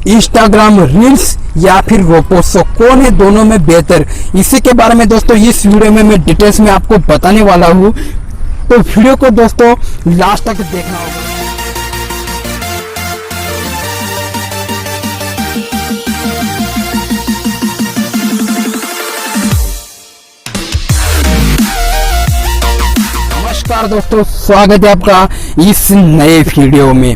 Instagram reels या फिर रोपोसो, कौन है दोनों में बेहतर? इसी के बारे में दोस्तों इस वीडियो में मैं डिटेल्स में आपको बताने वाला हूँ, तो वीडियो को दोस्तों लास्ट तक देखना होगा। नमस्कार दोस्तों, स्वागत है आपका इस नए वीडियो में।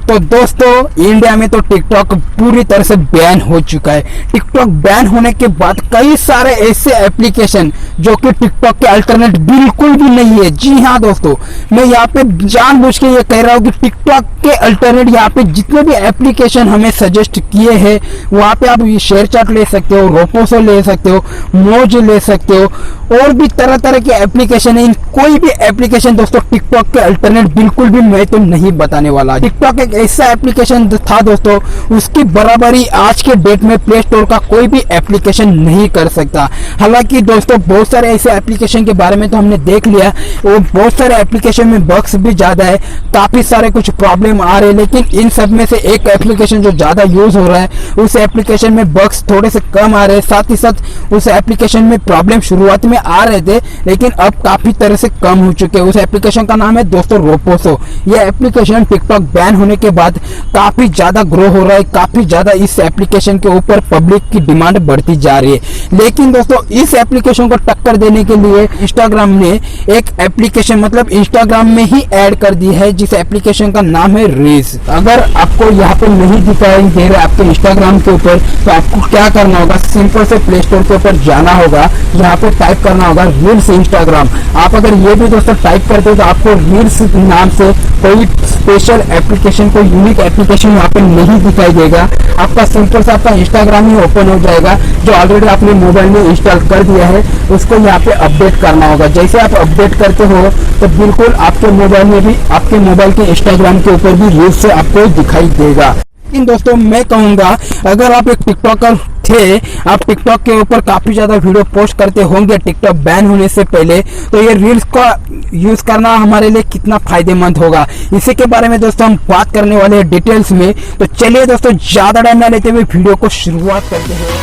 तो दोस्तों इंडिया में तो टिकटॉक पूरी तरह से बैन हो चुका है। टिकटॉक बैन होने के बाद कई सारे ऐसे एप्लीकेशन जो कि टिकटॉक के अल्टरनेट बिल्कुल भी नहीं है। जी हाँ दोस्तों, मैं यहाँ पे जानबूझ के ये कह रहा हूँ कि टिकटॉक के अल्टरनेट यहाँ पे जितने भी एप्लीकेशन हमें सजेस्ट किए हैं वहाँ पे आप शेयर चैट ले सकते हो, रोपोसो ले सकते हो, मोज ले सकते हो, और भी तरह तरह के एप्लीकेशन है। इन कोई भी एप्लीकेशन दोस्तों टिकटॉक के अल्टरनेट बिल्कुल भी मैं तो नहीं बताने वाला। टिकटॉक एक ऐसा एप्लीकेशन था दोस्तों, उसकी बराबरी आज के डेट में प्ले स्टोर का कोई भी एप्लीकेशन नहीं कर सकता। हालांकि दोस्तों बहुत सारे ऐसे एप्लीकेशन के बारे में तो हमने देख लिया, और बहुत सारे एप्लीकेशन में बग्स भी ज्यादा है, काफी सारे कुछ प्रॉब्लम आ रहे हैं, लेकिन इन सब में से एक एप्लीकेशन जो ज्यादा यूज हो रहा है उस एप्लीकेशन में बग्स थोड़े से कम आ रहे हैं। साथ ही साथ उस एप्लीकेशन में प्रॉब्लम शुरुआत में आ रहे थे लेकिन अब काफी तरह से कम हो चुके हैं। उस एप्लीकेशन का नाम है दोस्तों रोपोसो। यह एप्लीकेशन टिकटॉक बैन होने के बाद काफी ज्यादा ग्रो हो रहा है, काफी ज्यादा इस एप्लीकेशन के ऊपर पब्लिक की डिमांड बढ़ती जा रही है। लेकिन दोस्तों इस एप्लीकेशन को टक्कर देने के लिए इंस्टाग्राम ने एक एप्लीकेशन मतलब इंस्टाग्राम में ही ऐड कर दी है, जिस एप्लीकेशन का नाम है रील्स। अगर आपको यहाँ पे नहीं दिखाई दे रहा है आपके इंस्टाग्राम के ऊपर, तो आपको क्या करना होगा, सिंपल से प्ले स्टोर के ऊपर जाना होगा, यहाँ पे टाइप करना होगा रील्स इंस्टाग्राम। आप अगर ये भी दोस्तों टाइप करते हो तो आपको रील्स नाम से कोई स्पेशल एप्लीकेशन, कोई यूनिक एप्लीकेशन यहाँ पे नहीं दिखाई देगा। आपका सिंपल से आपका इंस्टाग्राम ही ओपन हो जाएगा, जो ऑलरेडी आपने मोबाइल में इंस्टॉल कर दिया है उसको यहाँ पे अपडेट करना होगा। जैसे आप अपडेट करते हो तो बिल्कुल आपके मोबाइल में भी, आपके मोबाइल के इंस्टाग्राम के ऊपर भी रील्स से आपको दिखाई देगा। लेकिन दोस्तों मैं कहूँगा, अगर आप एक टिकटॉकर थे, आप टिकटॉक के ऊपर काफी ज्यादा वीडियो पोस्ट करते होंगे टिकटॉक बैन होने से पहले, तो ये रील्स का यूज करना हमारे लिए कितना फायदेमंद होगा, इसी के बारे में दोस्तों हम बात करने वाले हैं डिटेल्स में। तो चलिए दोस्तों ज्यादा टाइम ना लेते हुए वीडियो को शुरुआत करते हैं।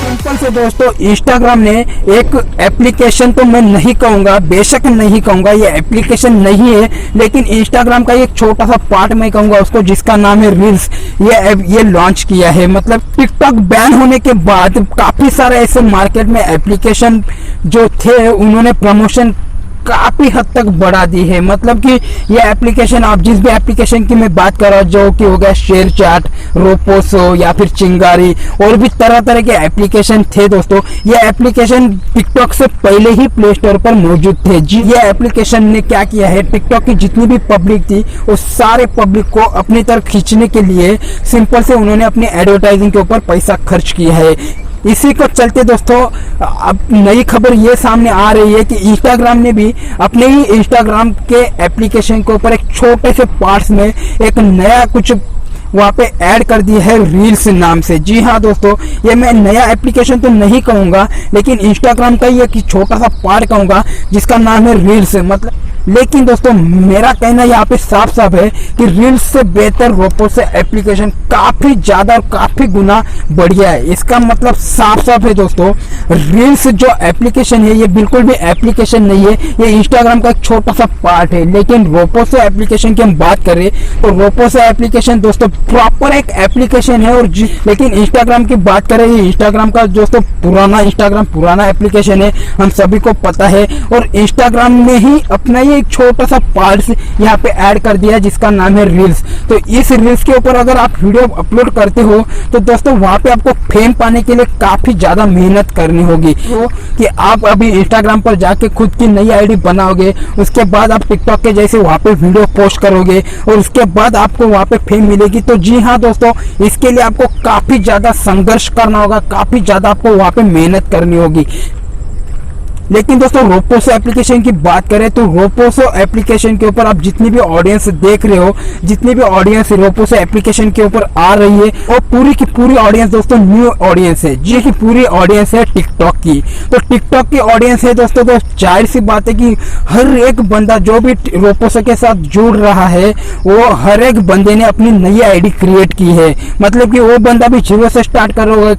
सिंपल से दोस्तों इंस्टाग्राम ने एक एप्लीकेशन, तो मैं नहीं कहूंगा, बेशक नहीं कहूंगा ये एप्लीकेशन नहीं है, लेकिन इंस्टाग्राम का एक छोटा सा पार्ट मैं कहूंगा उसको, जिसका नाम है रील्स, ये लॉन्च किया है। मतलब टिकटॉक बैन होने के बाद काफी सारे ऐसे मार्केट में एप्लीकेशन जो थे उन्होंने प्रमोशन काफी हद तक बढ़ा दी है। मतलब कि ये एप्लीकेशन, आप जिस भी एप्लीकेशन की मैं बात कर रहा हूँ, जो कि हो गया शेयर चैट, रोपोसो या फिर चिंगारी, और भी तरह तरह के एप्लीकेशन थे दोस्तों, ये एप्लीकेशन टिकटॉक से पहले ही प्ले स्टोर पर मौजूद थे। जी, ये एप्लीकेशन ने क्या किया है, टिकटॉक की जितनी भी पब्लिक थी उस सारे पब्लिक को अपनी तरफ खींचने के लिए सिंपल से उन्होंने अपनी एडवर्टाइजिंग के ऊपर पैसा खर्च किया है। इसी को चलते दोस्तों अब नई खबर ये सामने आ रही है कि इंस्टाग्राम ने भी अपने ही इंस्टाग्राम के एप्लीकेशन के ऊपर एक छोटे से पार्ट्स में एक नया कुछ वहाँ पे ऐड कर दिया है रील्स नाम से। जी हाँ दोस्तों, ये मैं नया एप्लीकेशन तो नहीं कहूँगा, लेकिन इंस्टाग्राम का ये छोटा सा पार्ट कहूँगा जिसका नाम है रील्स। मतलब लेकिन दोस्तों मेरा कहना यहाँ पे साफ साफ है कि रील्स से बेहतर रोपोसो एप्लीकेशन काफी ज्यादा और काफी गुना बढ़िया है। इसका मतलब साफ साफ है दोस्तों, रील्स जो एप्लीकेशन है ये बिल्कुल भी एप्लीकेशन नहीं है, ये इंस्टाग्राम का एक छोटा सा पार्ट है। लेकिन रोपोसो एप्लीकेशन की हम बात करें तो रोपोसो एप्लीकेशन दोस्तों प्रॉपर एक एप्लीकेशन है, और लेकिन इंस्टाग्राम की बात करें, ये इंस्टाग्राम का दोस्तों पुराना एप्लीकेशन है, हम सभी को पता है। और इंस्टाग्राम ने ही अपना एक छोटा सा पार्ट यहाँ पे ऐड कर दिया जिसका नाम है रील्स। तो इस रील्स के ऊपर अगर आप वीडियो अपलोड करते हो तो दोस्तों वहां पे आपको फेम पाने के लिए काफी ज्यादा मेहनत करनी होगी। तो कि आप अभी इंस्टाग्राम पर जाके खुद की नई आईडी बनाओगे, उसके बाद आप टिकटॉक के जैसे वहां पे वीडियो पोस्ट करोगे और उसके बाद आपको वहां पे फेम मिलेगी। तो जी हाँ दोस्तों, इसके लिए आपको काफी ज्यादा संघर्ष करना होगा, काफी ज्यादा आपको वहां पे मेहनत करनी होगी। लेकिन दोस्तों रोपोसो एप्लीकेशन की बात करें तो रोपोसो एप्लीकेशन के ऊपर आप जितनी भी ऑडियंस देख रहे हो, जितनी भी ऑडियंस रोपोसो एप्लीकेशन के ऊपर आ रही है, वो पूरी की पूरी ऑडियंस दोस्तों न्यू ऑडियंस है, जी की पूरी ऑडियंस है टिकटॉक की। तो टिकटॉक की ऑडियंस है दोस्तों, तो जाहिर सी बात है कि हर एक बंदा जो भी रोपोसो के साथ जुड़ रहा है, वो हर एक बंदे ने अपनी नई आईडी क्रिएट की है। मतलब कि वो बंदा भी जीरो से स्टार्ट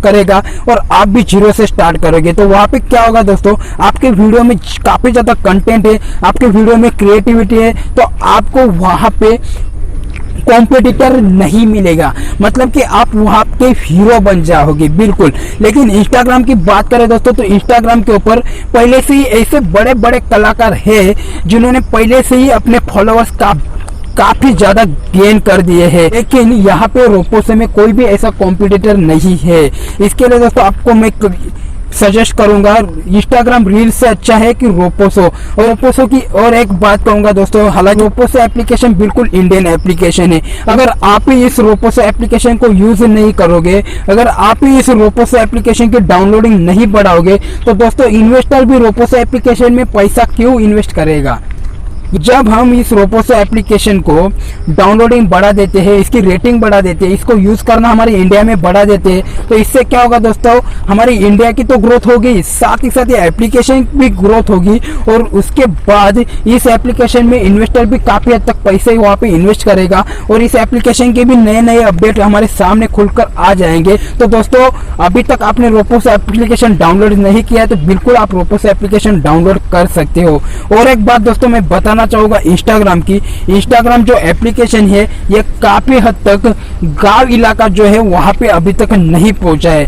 करेगा और आप भी जीरो से स्टार्ट करोगे। तो वहां पे क्या होगा दोस्तों, आपके वीडियो में काफी ज्यादा कंटेंट है, आपके वीडियो में क्रिएटिविटी है, तो आपको वहां पे कॉम्पिटिटर नहीं मिलेगा। मतलब कि आप वहां के हीरो बन जाओगे बिल्कुल। लेकिन इंस्टाग्राम की बात करें दोस्तों, तो इंस्टाग्राम के ऊपर पहले से ही ऐसे बड़े बड़े कलाकार हैं जिन्होंने पहले से ही अपने फॉलोअर्स का काफी ज्यादा गेन कर दिए हैं। लेकिन यहाँ पे रोपोसो में कोई भी ऐसा कॉम्पिटिटर नहीं है। इसके लिए दोस्तों आपको मैं सजेस्ट करूंगा, इंस्टाग्राम रील से अच्छा है कि रोपोसो। और रोपोसो की और एक बात कहूंगा दोस्तों, हालांकि रोपोसो एप्लीकेशन बिल्कुल इंडियन एप्लीकेशन है। अगर आप ही इस रोपोसो एप्लीकेशन को यूज नहीं करोगे, अगर आप ही इस रोपोसो एप्लीकेशन की डाउनलोडिंग नहीं बढ़ाओगे, तो दोस्तों इन्वेस्टर भी रोपोसो एप्लीकेशन में पैसा क्यों इन्वेस्ट करेगा। जब हम इस रोपोसो एप्लीकेशन को डाउनलोडिंग बढ़ा देते हैं, इसकी रेटिंग बढ़ा देते हैं, इसको यूज करना हमारे इंडिया में बढ़ा देते हैं, तो इससे क्या होगा दोस्तों, हमारी इंडिया की तो ग्रोथ होगी, साथ ही साथ ये एप्लीकेशन भी ग्रोथ होगी। और उसके बाद इस एप्लीकेशन में इन्वेस्टर भी काफी हद तक पैसे वहां पे इन्वेस्ट करेगा और इस एप्लीकेशन के भी नए नए अपडेट हमारे सामने खुलकर आ जाएंगे। तो दोस्तों अभी तक आपने रोपोसो एप्लीकेशन डाउनलोड नहीं किया है, तो बिल्कुल आप रोपोसो एप्लीकेशन डाउनलोड कर सकते हो। और एक बात दोस्तों मैं बताना चाहूंगा इंस्टाग्राम की, इंस्टाग्राम जो एप्लीकेशन है ये काफी हद तक गांव इलाका जो है वहां पे अभी तक नहीं पहुंचा है।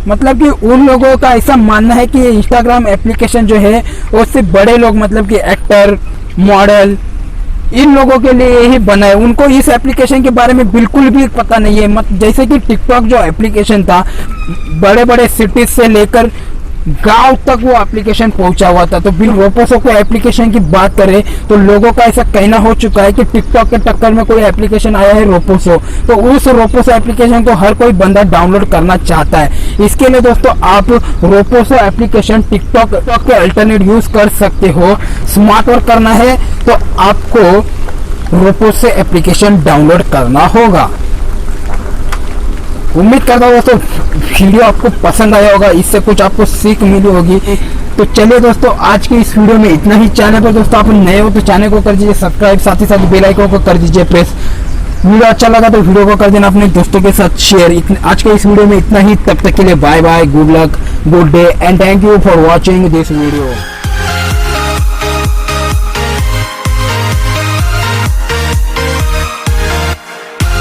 मतलब कि उन लोगों का ऐसा मानना है कि इंस्टाग्राम एप्लीकेशन जो है वो सिर्फ बड़े लोग, मतलब कि एक्टर, मॉडल, इन लोगों के लिए ही बना है। उनको इस एप्लीकेशन के बारे में बिल्कुल भी पता नहीं है। जैसे कि टिकटॉक जो एप्लीकेशन था, बड़े बड़े सिटीज से लेकर गांव तक वो एप्लीकेशन पहुंचा हुआ था। तो बिल रोपोसो को एप्लीकेशन की बात करें तो लोगों का ऐसा कहना हो चुका है कि टिकटॉक के टक्कर में कोई एप्लीकेशन आया है रोपोसो, तो उस रोपोसो एप्लीकेशन को हर कोई बंदा डाउनलोड करना चाहता है। इसके लिए दोस्तों आप रोपोसो एप्लीकेशन टिकटॉक के अल्टरनेट यूज कर सकते हो। स्मार्ट वर्क करना है तो आपको रोपोसो एप्लीकेशन डाउनलोड करना होगा। उम्मीद करता हूँ दोस्तों वीडियो आपको पसंद आया होगा, इससे कुछ आपको सीख मिली होगी। तो चलिए दोस्तों आज की इस वीडियो में इतना ही। चैनल पर दोस्तों आप नए हो तो चैनल को कर दीजिए सब्सक्राइब, साथ ही साथ बेल आइकन को कर दीजिए प्रेस। वीडियो अच्छा लगा तो वीडियो को कर देना अपने दोस्तों के साथ शेयर। आज के इस वीडियो में इतना ही, तब तक के लिए bye bye, good luck, good day and thank you for watching this video.